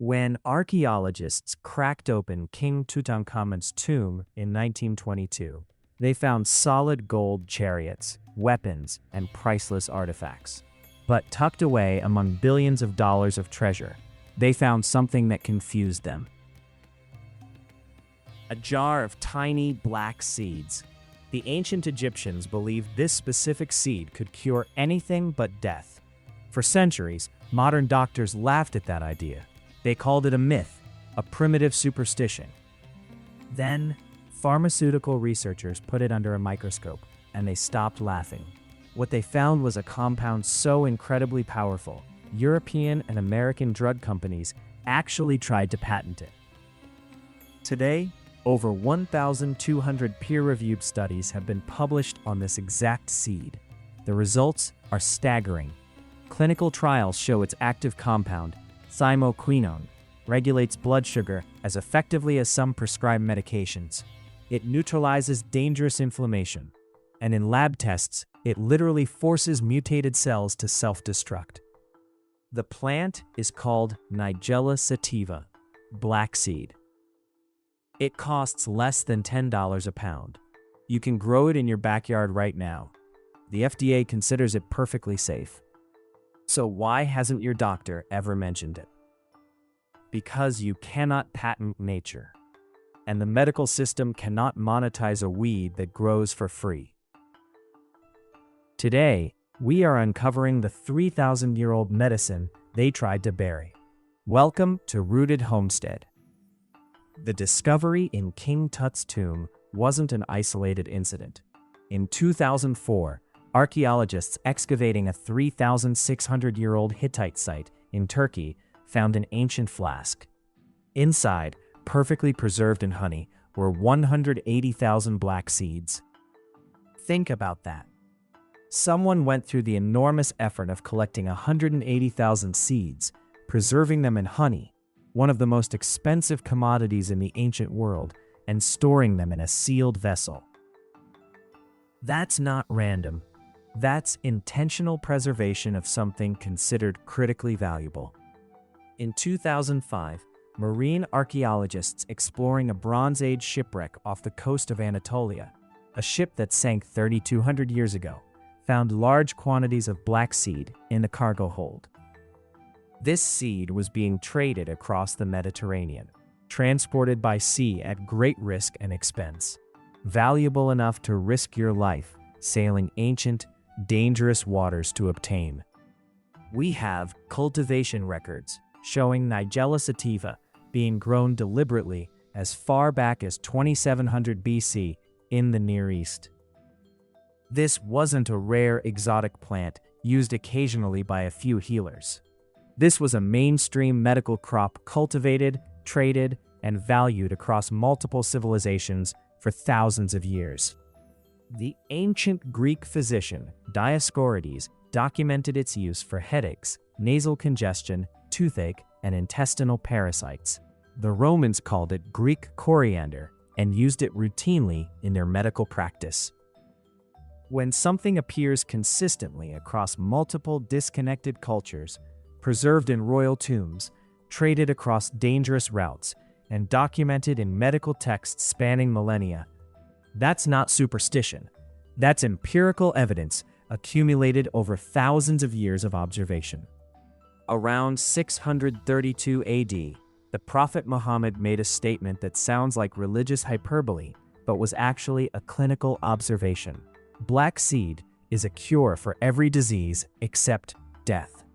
When archaeologists cracked open King Tutankhamen's tomb in 1922, they found solid gold chariots, weapons, and priceless artifacts. But tucked away among billions of dollars of treasure, they found something that confused them. A jar of tiny black seeds. The ancient Egyptians believed this specific seed could cure anything but death. For centuries, modern doctors laughed at that idea. They called it a myth, a primitive superstition. Then, pharmaceutical researchers put it under a microscope, and they stopped laughing. What they found was a compound so incredibly powerful, European and American drug companies actually tried to patent it. Today, over 1,200 peer-reviewed studies have been published on this exact seed. The results are staggering. Clinical trials show its active compound, Thymoquinone, regulates blood sugar as effectively as some prescribed medications. It neutralizes dangerous inflammation, and in lab tests, it literally forces mutated cells to self-destruct. The plant is called Nigella sativa, black seed. It costs less than $10 a pound. You can grow it in your backyard right now. The FDA considers it perfectly safe. So why hasn't your doctor ever mentioned it? Because you cannot patent nature, and the medical system cannot monetize a weed that grows for free. Today, we are uncovering the 3,000-year-old medicine they tried to bury. Welcome to Rooted Homestead. The discovery in King Tut's tomb wasn't an isolated incident. In 2004, archaeologists excavating a 3,600-year-old Hittite site in Turkey found an ancient flask. Inside, perfectly preserved in honey, were 180,000 black seeds. Think about that. Someone went through the enormous effort of collecting 180,000 seeds, preserving them in honey, one of the most expensive commodities in the ancient world, and storing them in a sealed vessel. That's not random. That's intentional preservation of something considered critically valuable. In 2005, marine archaeologists exploring a Bronze Age shipwreck off the coast of Anatolia, a ship that sank 3,200 years ago, found large quantities of black seed in the cargo hold. This seed was being traded across the Mediterranean, transported by sea at great risk and expense, valuable enough to risk your life sailing ancient, dangerous waters to obtain. We have cultivation records showing Nigella sativa being grown deliberately as far back as 2700 BC in the Near East. This wasn't a rare exotic plant used occasionally by a few healers. This was a mainstream medical crop cultivated, traded, and valued across multiple civilizations for thousands of years. The ancient Greek physician Dioscorides documented its use for headaches, nasal congestion, toothache, and intestinal parasites. The Romans called it Greek coriander and used it routinely in their medical practice. When something appears consistently across multiple disconnected cultures, preserved in royal tombs, traded across dangerous routes, and documented in medical texts spanning millennia, that's not superstition. That's empirical evidence accumulated over thousands of years of observation. Around 632 AD, the Prophet Muhammad made a statement that sounds like religious hyperbole, but was actually a clinical observation. Black seed is a cure for every disease except death.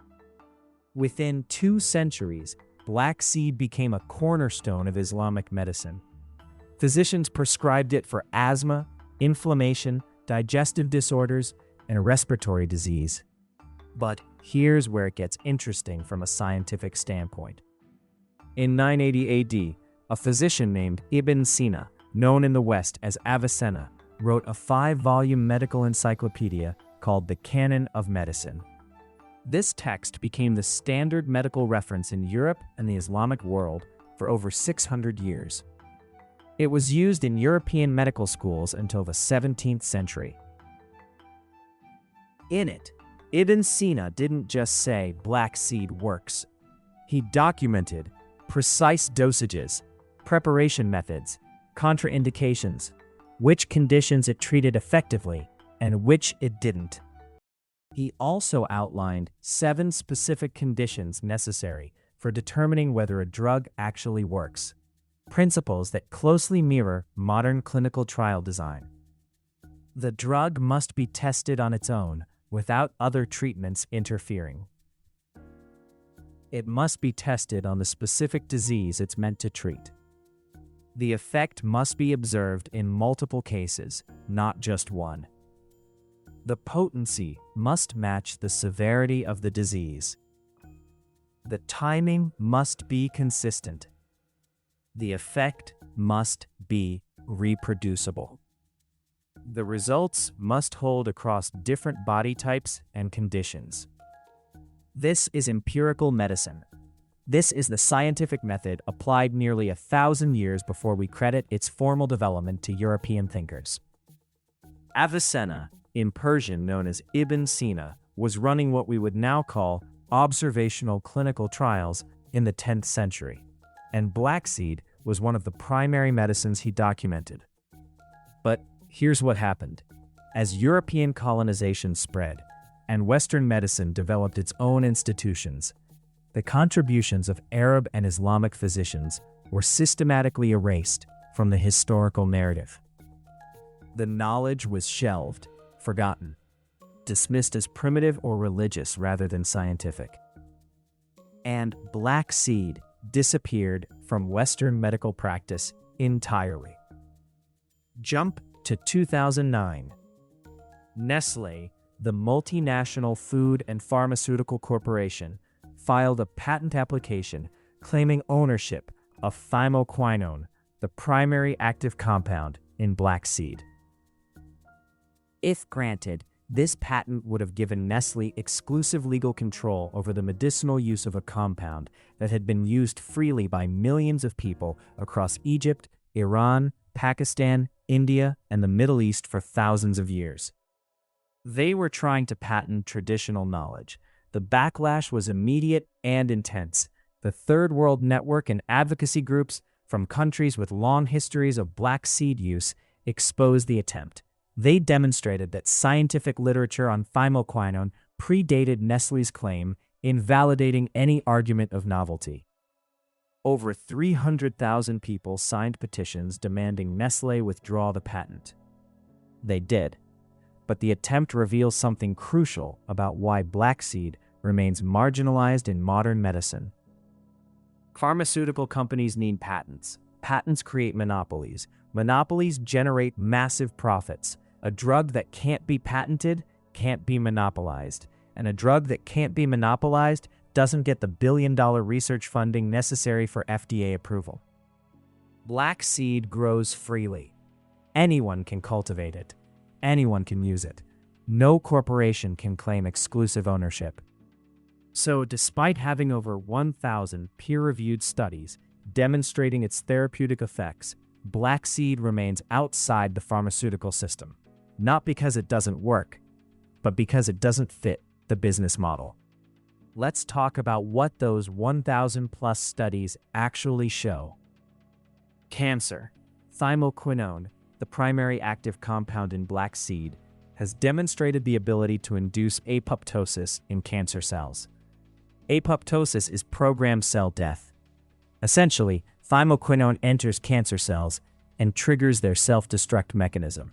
Within 2 centuries, black seed became a cornerstone of Islamic medicine. Physicians prescribed it for asthma, inflammation, digestive disorders, and respiratory disease. But here's where it gets interesting from a scientific standpoint. In 980 AD, a physician named Ibn Sina, known in the West as Avicenna, wrote a 5-volume medical encyclopedia called the Canon of Medicine. This text became the standard medical reference in Europe and the Islamic world for over 600 years. It was used in European medical schools until the 17th century. In it, Ibn Sina didn't just say black seed works. He documented precise dosages, preparation methods, contraindications, which conditions it treated effectively, and which it didn't. He also outlined 7 specific conditions necessary for determining whether a drug actually works, principles that closely mirror modern clinical trial design. The drug must be tested on its own, without other treatments interfering. It must be tested on the specific disease it's meant to treat. The effect must be observed in multiple cases, not just one. The potency must match the severity of the disease. The timing must be consistent. The effect must be reproducible. The results must hold across different body types and conditions. This is empirical medicine. This is the scientific method applied nearly 1,000 years before we credit its formal development to European thinkers. Avicenna, in Persian known as Ibn Sina, was running what we would now call observational clinical trials in the 10th century, and black seed was one of the primary medicines he documented. But here's what happened. As European colonization spread, and Western medicine developed its own institutions, the contributions of Arab and Islamic physicians were systematically erased from the historical narrative. The knowledge was shelved, forgotten, dismissed as primitive or religious rather than scientific. And black seed disappeared from Western medical practice entirely. Jump to 2009. Nestlé, the multinational food and pharmaceutical corporation, filed a patent application claiming ownership of Thymoquinone, the primary active compound in black seed. If granted, this patent would have given Nestlé exclusive legal control over the medicinal use of a compound that had been used freely by millions of people across Egypt, Iran, Pakistan, India, and the Middle East for thousands of years. They were trying to patent traditional knowledge. The backlash was immediate and intense. The Third World Network and advocacy groups from countries with long histories of black seed use exposed the attempt. They demonstrated that scientific literature on Thymoquinone predated Nestlé's claim, invalidating any argument of novelty. Over 300,000 people signed petitions demanding Nestlé withdraw the patent. They did, but the attempt reveals something crucial about why black seed remains marginalized in modern medicine. Pharmaceutical companies need patents. Patents create monopolies. Monopolies generate massive profits. A drug that can't be patented can't be monopolized, and a drug that can't be monopolized doesn't get the billion-dollar research funding necessary for FDA approval. Black seed grows freely. Anyone can cultivate it. Anyone can use it. No corporation can claim exclusive ownership. So, despite having over 1,000 peer-reviewed studies demonstrating its therapeutic effects, black seed remains outside the pharmaceutical system. Not because it doesn't work, but because it doesn't fit the business model. Let's talk about what those 1,000+ studies actually show. Cancer. Thymoquinone, the primary active compound in black seed, has demonstrated the ability to induce apoptosis in cancer cells. Apoptosis is programmed cell death. Essentially, Thymoquinone enters cancer cells and triggers their self-destruct mechanism.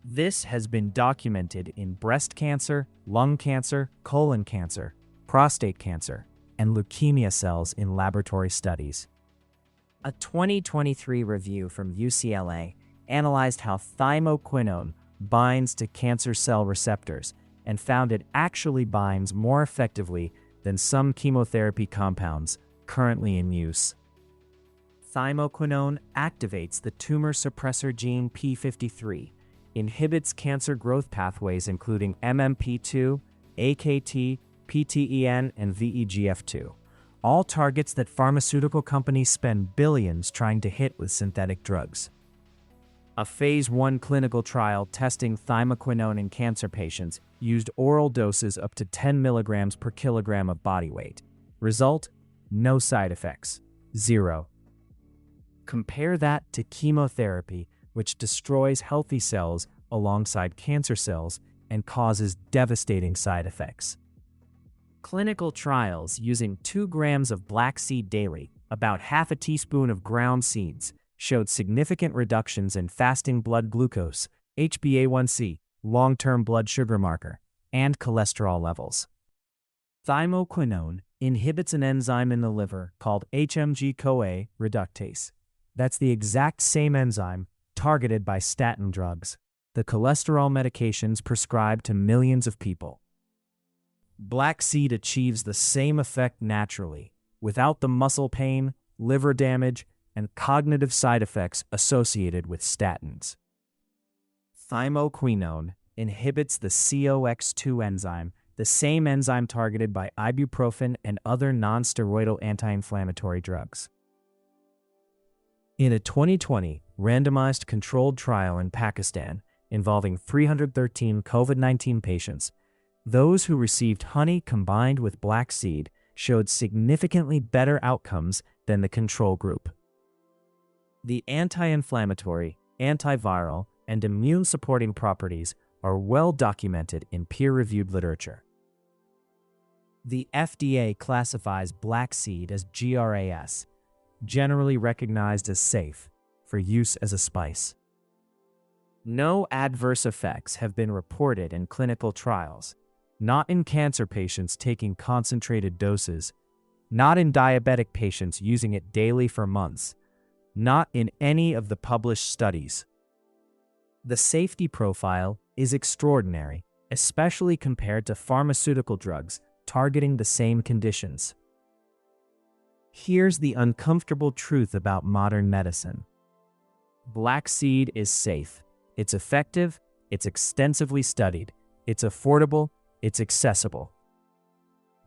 This has been documented in breast cancer, lung cancer, colon cancer, prostate cancer, and leukemia cells in laboratory studies. A 2023 review from UCLA analyzed how Thymoquinone binds to cancer cell receptors and found it actually binds more effectively than some chemotherapy compounds currently in use. Thymoquinone activates the tumor suppressor gene p53, inhibits cancer growth pathways including MMP2, AKT, PTEN, and VEGF2, all targets that pharmaceutical companies spend billions trying to hit with synthetic drugs. A phase 1 clinical trial testing Thymoquinone in cancer patients used oral doses up to 10 milligrams per kilogram of body weight. Result: no side effects, 0. Compare that to chemotherapy, which destroys healthy cells alongside cancer cells and causes devastating side effects. Clinical trials using 2 grams of black seed daily, about half a teaspoon of ground seeds, showed significant reductions in fasting blood glucose, HbA1c, long-term blood sugar marker, and cholesterol levels. Thymoquinone inhibits an enzyme in the liver called HMG-CoA reductase. That's the exact same enzyme targeted by statin drugs, the cholesterol medications prescribed to millions of people. Black seed achieves the same effect naturally, without the muscle pain, liver damage, and cognitive side effects associated with statins. Thymoquinone inhibits the COX-2 enzyme, the same enzyme targeted by ibuprofen and other non-steroidal anti-inflammatory drugs. In a 2020 randomized controlled trial in Pakistan involving 313 COVID-19 patients, those who received honey combined with black seed showed significantly better outcomes than the control group. The anti-inflammatory, antiviral, and immune-supporting properties are well documented in peer-reviewed literature. The FDA classifies black seed as GRAS, generally recognized as safe, for use as a spice. No adverse effects have been reported in clinical trials, not in cancer patients taking concentrated doses, not in diabetic patients using it daily for months, not in any of the published studies. The safety profile is extraordinary, especially compared to pharmaceutical drugs targeting the same conditions. Here's the uncomfortable truth about modern medicine. Black seed is safe, it's effective, it's extensively studied, it's affordable, it's accessible.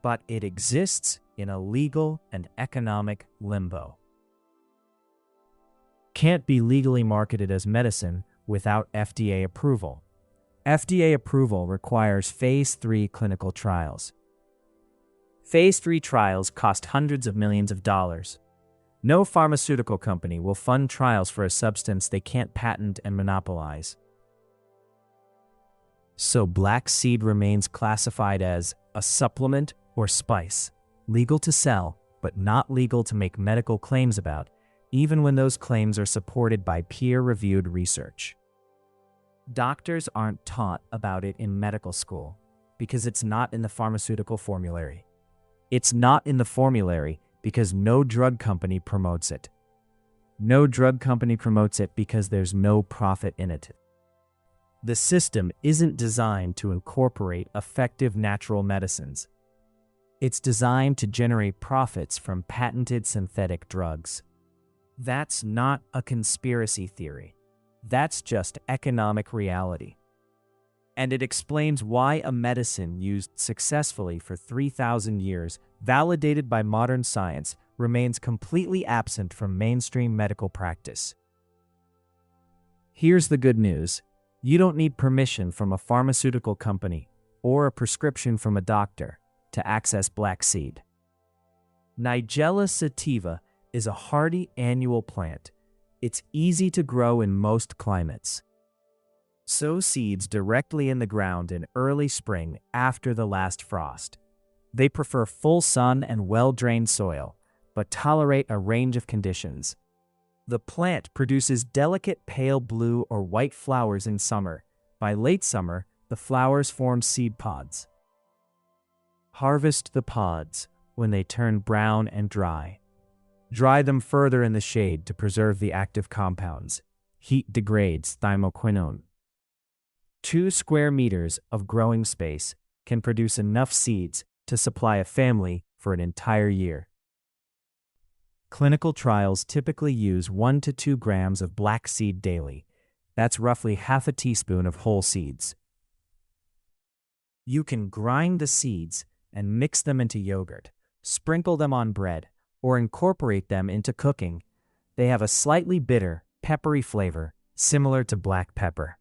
But it exists in a legal and economic limbo. Can't be legally marketed as medicine without FDA approval. FDA approval requires Phase 3 clinical trials. Phase 3 trials cost hundreds of millions of dollars. No pharmaceutical company will fund trials for a substance they can't patent and monopolize. So black seed remains classified as a supplement or spice, legal to sell, but not legal to make medical claims about, even when those claims are supported by peer-reviewed research. Doctors aren't taught about it in medical school because it's not in the pharmaceutical formulary. It's not in the formulary because no drug company promotes it. No drug company promotes it because there's no profit in it. The system isn't designed to incorporate effective natural medicines. It's designed to generate profits from patented synthetic drugs. That's not a conspiracy theory. That's just economic reality. And it explains why a medicine used successfully for 3,000 years, validated by modern science, remains completely absent from mainstream medical practice. Here's the good news. You don't need permission from a pharmaceutical company or a prescription from a doctor to access black seed. Nigella sativa is a hardy annual plant. It's easy to grow in most climates. Sow seeds directly in the ground in early spring after the last frost. They prefer full sun and well-drained soil, but tolerate a range of conditions. The plant produces delicate pale blue or white flowers in summer. By late summer, the flowers form seed pods. Harvest the pods when they turn brown and dry. Dry them further in the shade to preserve the active compounds. Heat degrades thymoquinone. 2 square meters of growing space can produce enough seeds to supply a family for an entire year. Clinical trials typically use 1 to 2 grams of black seed daily. That's roughly half a teaspoon of whole seeds. You can grind the seeds and mix them into yogurt, sprinkle them on bread, or incorporate them into cooking. They have a slightly bitter, peppery flavor, similar to black pepper.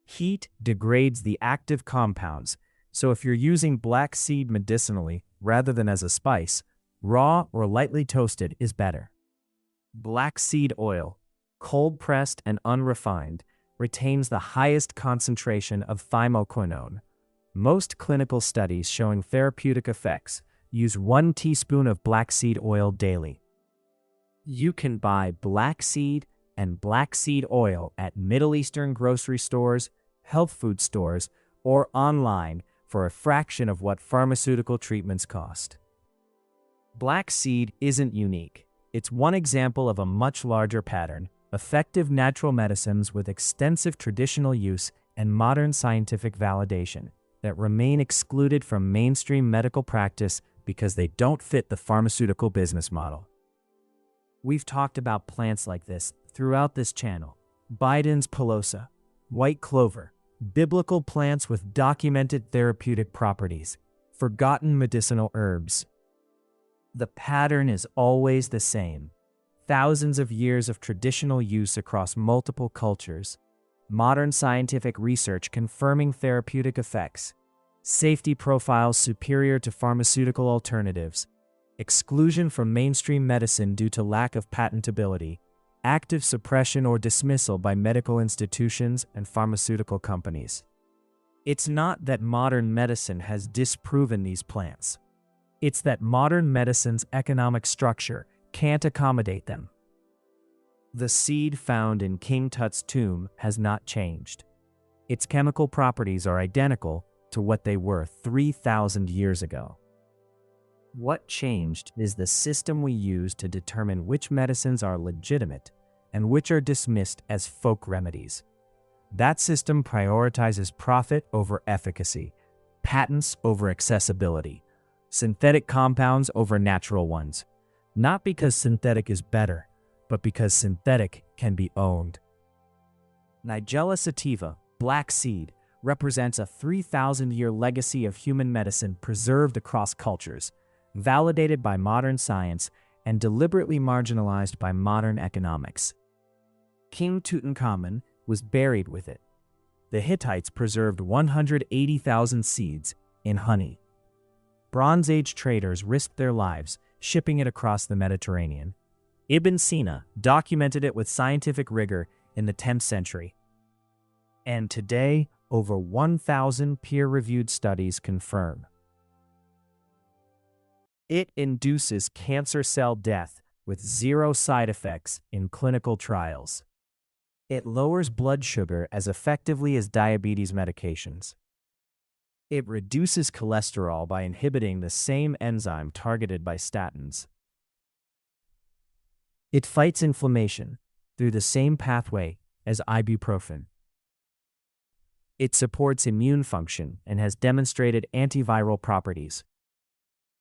Heat degrades the active compounds, so if you're using black seed medicinally rather than as a spice, Raw or lightly toasted is better. Black seed oil, cold-pressed and unrefined, retains the highest concentration of thymoquinone. Most clinical studies showing therapeutic effects use 1 teaspoon of black seed oil daily. You can buy black seed and black seed oil at Middle Eastern grocery stores, health food stores, or online for a fraction of what pharmaceutical treatments cost. Black seed isn't unique. It's one example of a much larger pattern: effective natural medicines with extensive traditional use and modern scientific validation that remain excluded from mainstream medical practice because they don't fit the pharmaceutical business model. We've talked about plants like this throughout this channel: Biden's pilosa, white clover, biblical plants with documented therapeutic properties, forgotten medicinal herbs. The pattern is always the same: thousands of years of traditional use across multiple cultures, modern scientific research confirming therapeutic effects, safety profiles superior to pharmaceutical alternatives, exclusion from mainstream medicine due to lack of patentability, active suppression or dismissal by medical institutions and pharmaceutical companies. It's not that modern medicine has disproven these plants. It's that modern medicine's economic structure can't accommodate them. The seed found in King Tut's tomb has not changed. Its chemical properties are identical to what they were 3,000 years ago. What changed is the system we use to determine which medicines are legitimate and which are dismissed as folk remedies. That system prioritizes profit over efficacy, patents over accessibility, synthetic compounds over natural ones, not because synthetic is better, but because synthetic can be owned. Nigella sativa, black seed, represents a 3,000-year legacy of human medicine preserved across cultures, validated by modern science, and deliberately marginalized by modern economics. King Tutankhamun was buried with it. The Hittites preserved 180,000 seeds in honey. Bronze Age traders risked their lives shipping it across the Mediterranean. Ibn Sina documented it with scientific rigor in the 10th century. And today, over 1,000 peer-reviewed studies confirm it induces cancer cell death with 0 side effects in clinical trials. It lowers blood sugar as effectively as diabetes medications. It reduces cholesterol by inhibiting the same enzyme targeted by statins. It fights inflammation through the same pathway as ibuprofen. It supports immune function and has demonstrated antiviral properties.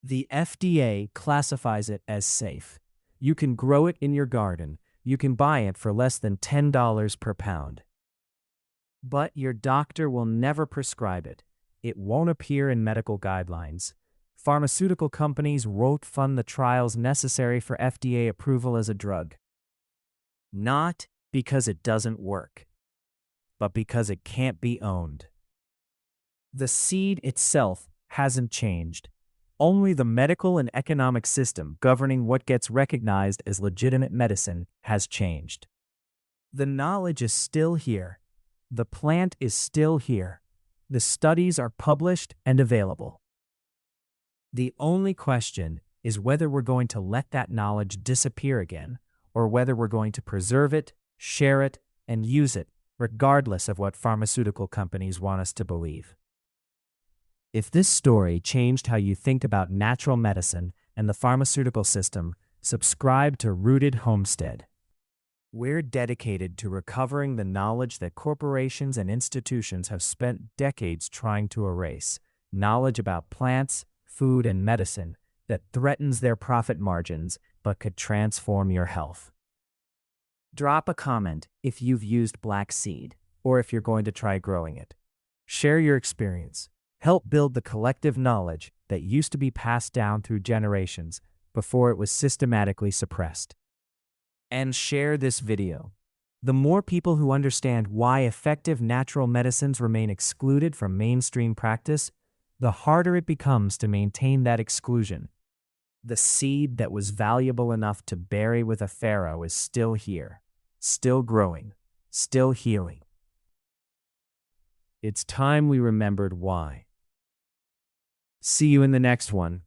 The FDA classifies it as safe. You can grow it in your garden. You can buy it for less than $10 per pound. But your doctor will never prescribe it. It won't appear in medical guidelines. Pharmaceutical companies won't fund the trials necessary for FDA approval as a drug. Not because it doesn't work, but because it can't be owned. The seed itself hasn't changed. Only the medical and economic system governing what gets recognized as legitimate medicine has changed. The knowledge is still here. The plant is still here. The studies are published and available. The only question is whether we're going to let that knowledge disappear again, or whether we're going to preserve it, share it, and use it, regardless of what pharmaceutical companies want us to believe. If this story changed how you think about natural medicine and the pharmaceutical system, subscribe to Rooted Homestead. We're dedicated to recovering the knowledge that corporations and institutions have spent decades trying to erase, knowledge about plants, food, and medicine that threatens their profit margins but could transform your health. Drop a comment if you've used black seed, or if you're going to try growing it. Share your experience. Help build the collective knowledge that used to be passed down through generations before it was systematically suppressed. And share this video. The more people who understand why effective natural medicines remain excluded from mainstream practice, the harder it becomes to maintain that exclusion. The seed that was valuable enough to bury with a pharaoh is still here, still growing, still healing. It's time we remembered why. See you in the next one.